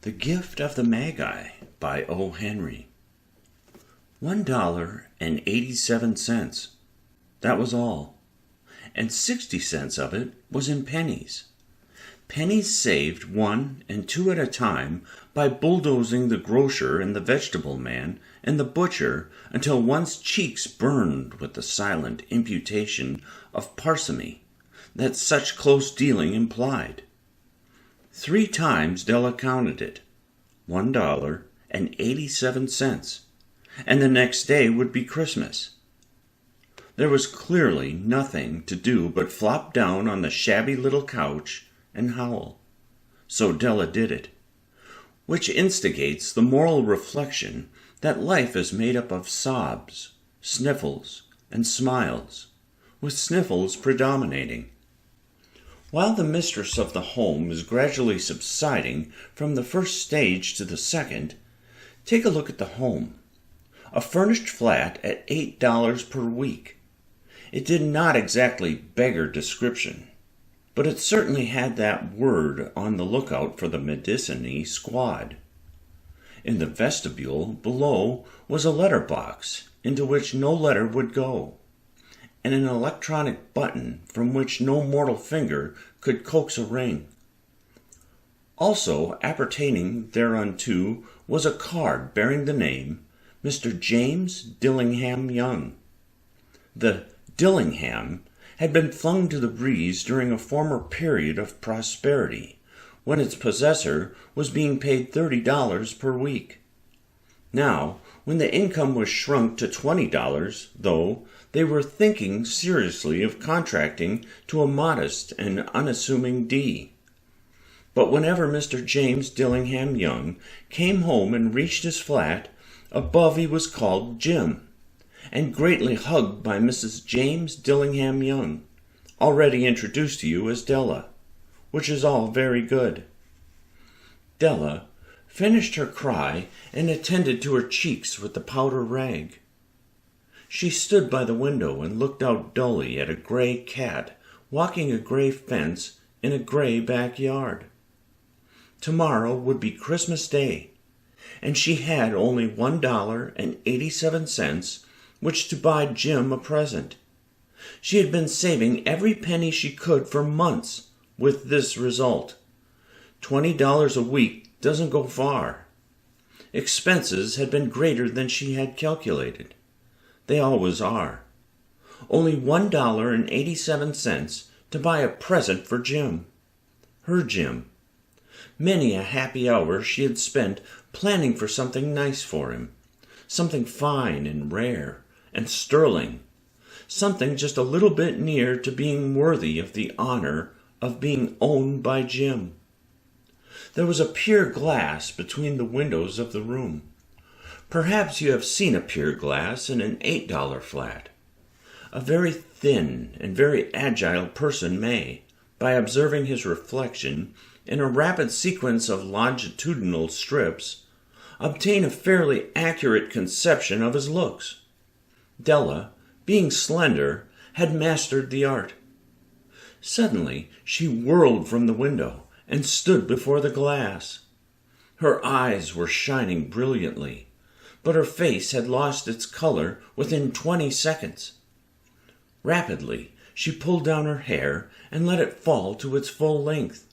The Gift of the Magi by O. Henry. $1.87. That was all. And 60 cents of it was in pennies. Pennies saved 1 and 2 at a time by bulldozing the grocer and the vegetable man and the butcher until one's cheeks burned with the silent imputation of parsimony that such close dealing implied. 3 times Della counted it, $1.87, and the next day would be Christmas. There was clearly nothing to do but flop down on the shabby little couch and howl. So Della did it, which instigates the moral reflection that life is made up of sobs, sniffles, and smiles, with sniffles predominating. While the mistress of the home is gradually subsiding from the first stage to the second, take a look at the home. A furnished flat at $8 per week. It did not exactly beggar description, but it certainly had that word on the lookout for the medicine-y squad. In the vestibule below was a letter box into which no letter would go, and an electronic button from which no mortal finger could coax a ring. Also appertaining thereunto was a card bearing the name Mr. James Dillingham Young. The Dillingham had been flung to the breeze during a former period of prosperity, when its possessor was being paid $30 per week. Now, when the income was shrunk to $20, though, they were thinking seriously of contracting to a modest and unassuming D. But whenever Mr. James Dillingham Young came home and reached his flat, above he was called Jim, and greatly hugged by Mrs. James Dillingham Young, already introduced to you as Della, which is all very good. Della finished her cry and attended to her cheeks with the powder rag. She stood by the window and looked out dully at a gray cat walking a gray fence in a gray backyard. Tomorrow would be Christmas Day, and she had only $1.87 which to buy Jim a present. She had been saving every penny she could for months, with this result. $20 a week doesn't go far. Expenses had been greater than she had calculated. They always are. Only $1.87 to buy a present for Jim. Her Jim. Many a happy hour she had spent planning for something nice for him. Something fine and rare and sterling. Something just a little bit near to being worthy of the honor of being owned by Jim. There was a pier glass between the windows of the room. Perhaps you have seen a pier glass in an $8 flat. A very thin and very agile person may, by observing his reflection in a rapid sequence of longitudinal strips, obtain a fairly accurate conception of his looks. Della, being slender, had mastered the art. Suddenly she whirled from the window and stood before the glass. Her eyes were shining brilliantly, but her face had lost its color within 20 seconds. Rapidly, she pulled down her hair and let it fall to its full length.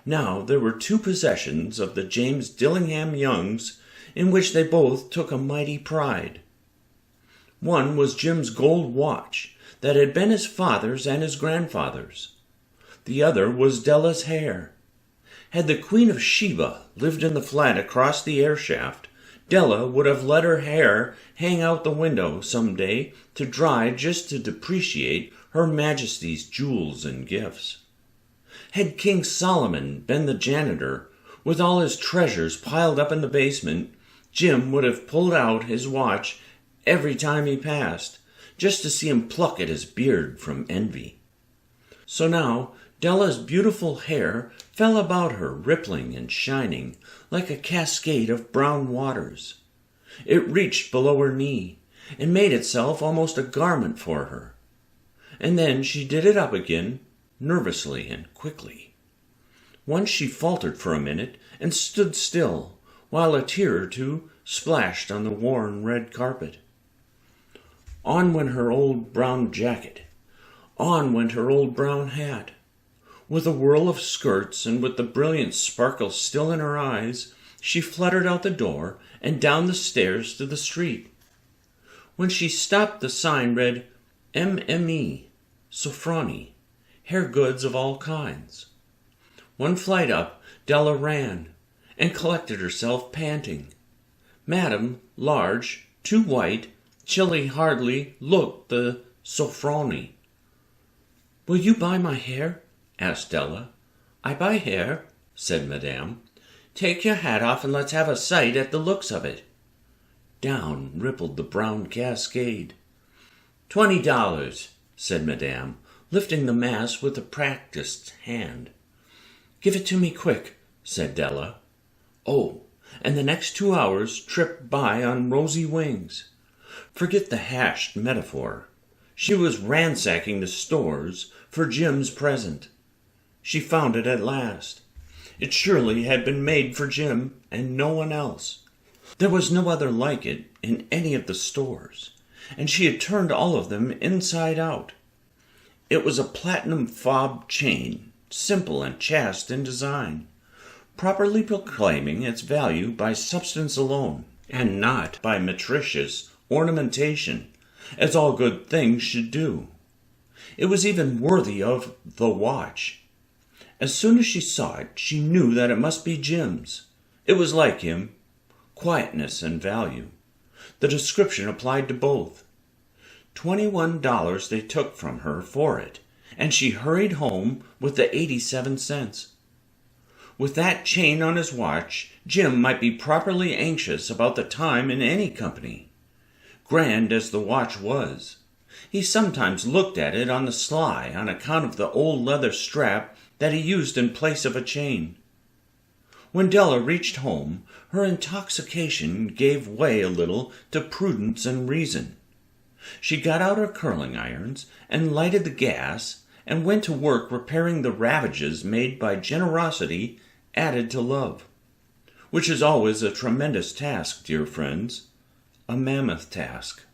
Now there were 2 possessions of the James Dillingham Youngs in which they both took a mighty pride. One was Jim's gold watch that had been his father's and his grandfather's. The other was Della's hair. Had the Queen of Sheba lived in the flat across the air shaft, Della would have let her hair hang out the window some day to dry just to depreciate Her Majesty's jewels and gifts. Had King Solomon been the janitor, with all his treasures piled up in the basement, Jim would have pulled out his watch every time he passed, just to see him pluck at his beard from envy. So now Della's beautiful hair fell about her, rippling and shining like a cascade of brown waters. It reached below her knee and made itself almost a garment for her. And then she did it up again, nervously and quickly. Once she faltered for a minute and stood still, while a tear or two splashed on the worn red carpet. On went her old brown jacket. On went her old brown hat. With a whirl of skirts and with the brilliant sparkle still in her eyes, she fluttered out the door and down the stairs to the street. When she stopped, the sign read, M.M.E., 𝘍𝘪𝘬𝘠, hair goods of all kinds. One flight up, Della ran, and collected herself, panting. Madam, large, too white, chilly hardly looked the 𝘍𝘪𝘬𝘠. "Will you buy my hair?" asked Della. "I buy hair," said Madame. "Take your hat off and let's have a sight at the looks of it." Down rippled the brown cascade. $20, said Madame, lifting the mass with a practised hand. "Give it to me quick," said Della. Oh, and the next 2 hours tripped by on rosy wings. Forget the hashed metaphor. She was ransacking the stores for Jim's present. She found it at last. It surely had been made for Jim and no one else. There was no other like it in any of the stores, and she had turned all of them inside out. It was a platinum fob chain, simple and chaste in design, properly proclaiming its value by substance alone, and not by meretricious ornamentation, as all good things should do. It was even worthy of the watch. As soon as she saw it, she knew that it must be Jim's. It was like him, quietness and value. The description applied to both. $21 they took from her for it, and she hurried home with the 87 cents. With that chain on his watch, Jim might be properly anxious about the time in any company. Grand as the watch was, he sometimes looked at it on the sly on account of the old leather strap that he used in place of a chain. When Della reached home, her intoxication gave way a little to prudence and reason. She got out her curling irons and lighted the gas and went to work repairing the ravages made by generosity added to love, which is always a tremendous task, dear friends, a mammoth task.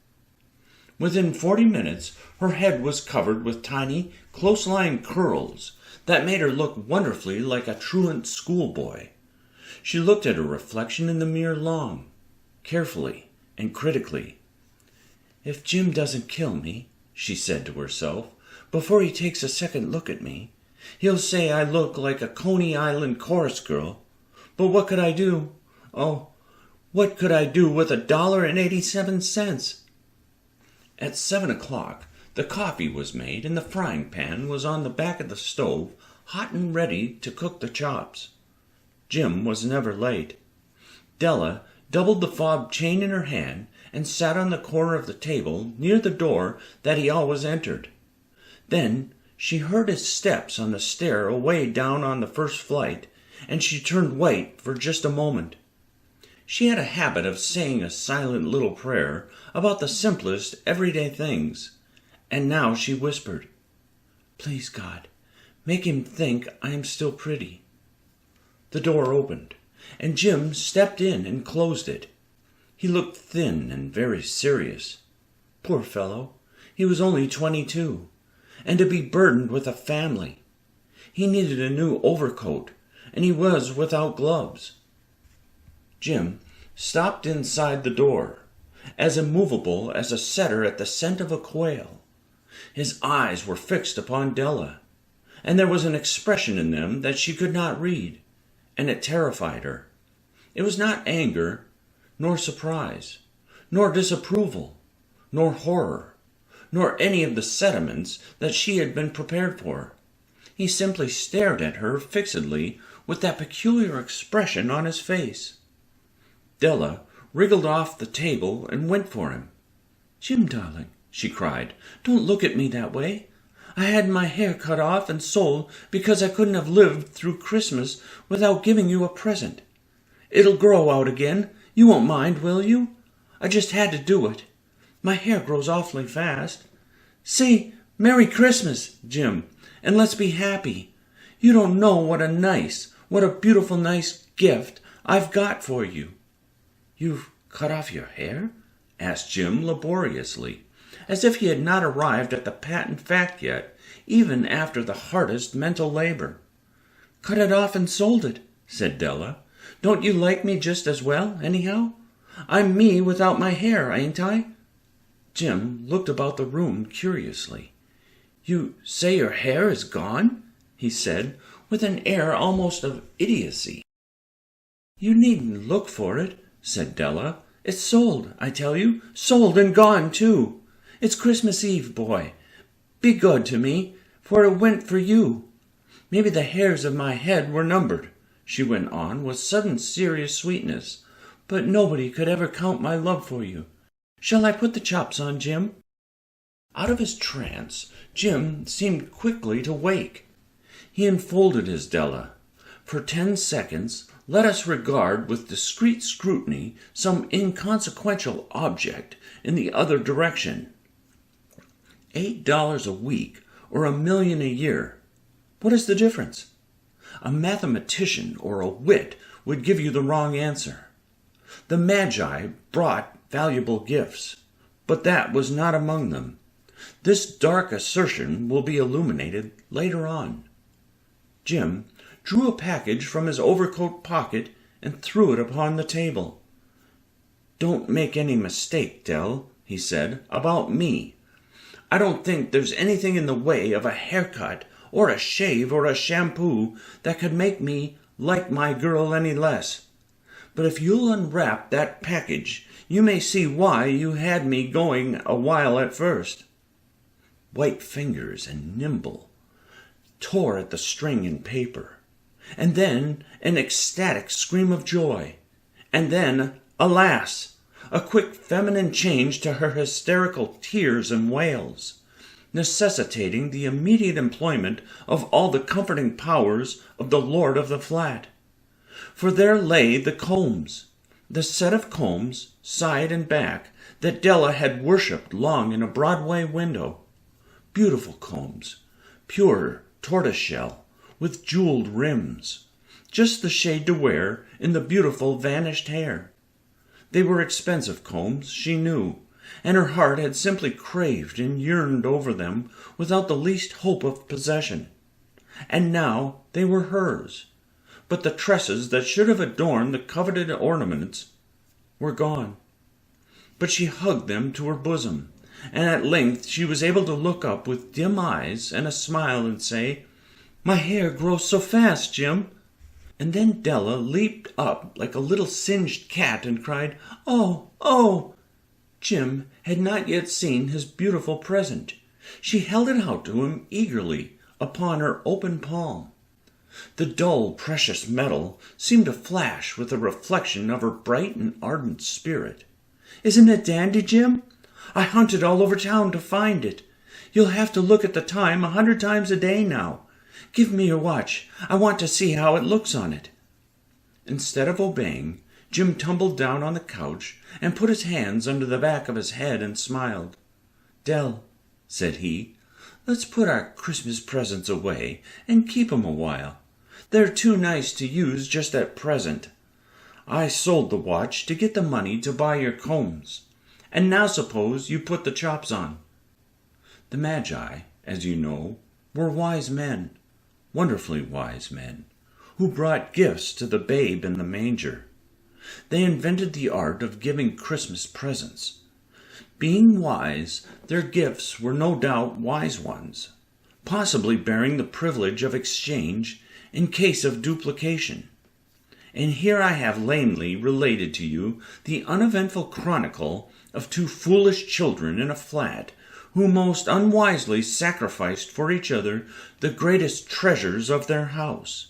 Within 40 minutes, her head was covered with tiny, close-lying curls that made her look wonderfully like a truant schoolboy. She looked at her reflection in the mirror long, carefully and critically. "If Jim doesn't kill me," she said to herself, "before he takes a second look at me, he'll say I look like a Coney Island chorus girl. But what could I do? Oh, what could I do with $1.87? At 7 o'clock, the coffee was made and the frying pan was on the back of the stove, hot and ready to cook the chops. Jim was never late. Della doubled the fob chain in her hand and sat on the corner of the table near the door that he always entered. Then she heard his steps on the stair away down on the first flight, and she turned white for just a moment. She had a habit of saying a silent little prayer about the simplest everyday things, and now she whispered, "Please, God, make him think I am still pretty." The door opened, and Jim stepped in and closed it. He looked thin and very serious. Poor fellow, he was only 22, and to be burdened with a family. He needed a new overcoat, and he was without gloves. Jim stopped inside the door, as immovable as a setter at the scent of a quail. His eyes were fixed upon Della, and there was an expression in them that she could not read, and it terrified her. It was not anger, nor surprise, nor disapproval, nor horror, nor any of the sentiments that she had been prepared for. He simply stared at her fixedly with that peculiar expression on his face. Della wriggled off the table and went for him. "Jim, darling," she cried, "don't look at me that way. I had my hair cut off and sold because I couldn't have lived through Christmas without giving you a present. It'll grow out again. You won't mind, will you? I just had to do it. My hair grows awfully fast. Say, Merry Christmas, Jim, and let's be happy. You don't know what a beautiful nice gift I've got for you." "You've cut off your hair?" asked Jim laboriously, as if he had not arrived at the patent fact yet, even after the hardest mental labor. "Cut it off and sold it," said Della. "Don't you like me just as well, anyhow? I'm me without my hair, ain't I?" Jim looked about the room curiously. "You say your hair is gone?" he said, with an air almost of idiocy. "You needn't look for it," said Della. "It's sold, I tell you, sold and gone, too. It's Christmas Eve, boy. Be good to me, for it went for you. Maybe the hairs of my head were numbered," she went on with sudden serious sweetness, "but nobody could ever count my love for you. Shall I put the chops on, Jim?" Out of his trance, Jim seemed quickly to wake. He enfolded his Della. For 10 seconds, let us regard with discreet scrutiny some inconsequential object in the other direction. $8 a week or $1 million a year. What is the difference? A mathematician or a wit would give you the wrong answer. The Magi brought valuable gifts, but that was not among them. This dark assertion will be illuminated later on. Jim drew a package from his overcoat pocket and threw it upon the table. "Don't make any mistake, Dell," he said, "about me. I don't think there's anything in the way of a haircut or a shave or a shampoo that could make me like my girl any less. But if you'll unwrap that package, you may see why you had me going a while at first." White fingers and nimble tore at the string and paper, and then an ecstatic scream of joy, and then, alas, a quick feminine change to her hysterical tears and wails, necessitating the immediate employment of all the comforting powers of the lord of the flat. For there lay the combs, the set of combs, side and back, that Della had worshipped long in a Broadway window. Beautiful combs, pure tortoiseshell, with jeweled rims, just the shade to wear in the beautiful vanished hair. They were expensive combs, she knew, and her heart had simply craved and yearned over them without the least hope of possession. And now they were hers, but the tresses that should have adorned the coveted ornaments were gone. But she hugged them to her bosom, and at length she was able to look up with dim eyes and a smile and say, "My hair grows so fast, Jim." And then Della leaped up like a little singed cat and cried, "Oh, oh!" Jim had not yet seen his beautiful present. She held it out to him eagerly upon her open palm. The dull, precious metal seemed to flash with a reflection of her bright and ardent spirit. "Isn't it dandy, Jim? I hunted all over town to find it. You'll have to look at the time 100 times a day now. Give me your watch. I want to see how it looks on it." Instead of obeying, Jim tumbled down on the couch and put his hands under the back of his head and smiled. "Dell," said he, "let's put our Christmas presents away and keep 'em a while. They're too nice to use just at present. I sold the watch to get the money to buy your combs. And now suppose you put the chops on." The Magi, as you know, were wise men, wonderfully wise men, who brought gifts to the babe in the manger. They invented the art of giving Christmas presents. Being wise, their gifts were no doubt wise ones, possibly bearing the privilege of exchange in case of duplication. And here I have lamely related to you the uneventful chronicle of 2 foolish children in a flat who most unwisely sacrificed for each other the greatest treasures of their house.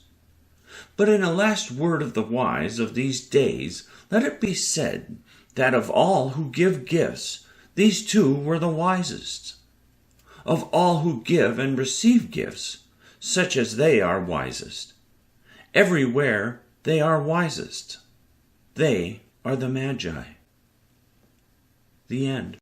But in a last word of the wise of these days, let it be said that of all who give gifts, these 2 were the wisest. Of all who give and receive gifts, such as they are wisest. Everywhere they are wisest. They are the Magi. The end.